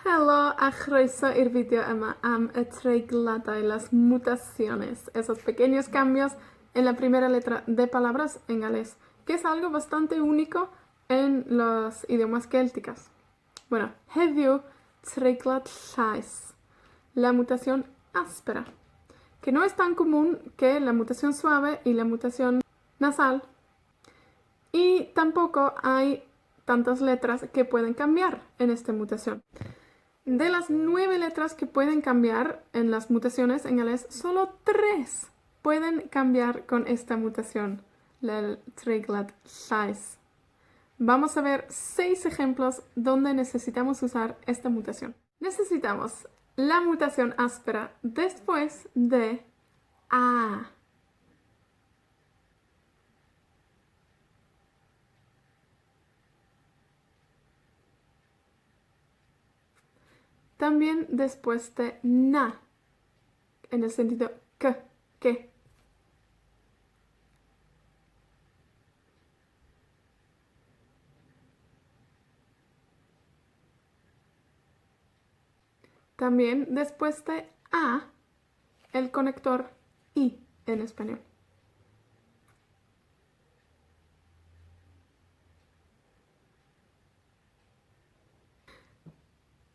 Helo a chroeso i'r fideo yma am y treigladau, las mutaciones, esos pequeños cambios en la primera letra de palabras en galés, que es algo bastante único en los idiomas célticos. Bueno, heddiw treiglad llais, la mutación áspera, que no es tan común que la mutación suave y la mutación nasal, y tampoco hay tantas letras que pueden cambiar en esta mutación. De las 9 letras que pueden cambiar en las mutaciones en galés, solo 3 pueden cambiar con esta mutación, el treiglad llais. Vamos a ver 6 ejemplos donde necesitamos usar esta mutación. Necesitamos la mutación áspera después de A. También después de na, en el sentido que. También después de a, el conector i en español.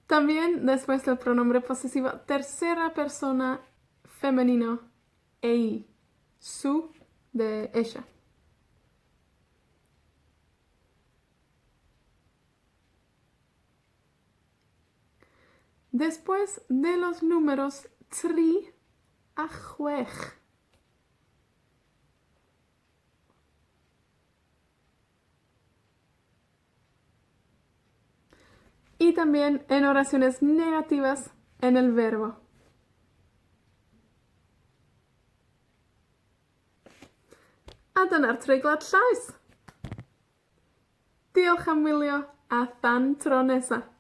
También después del pronombre posesivo tercera persona femenino ei, su de ella. Después de los números tri a chwech. Y también en oraciones negativas en el verbo. A dyna'r treiglad llais. Diolch am wylio a tan tro nesa.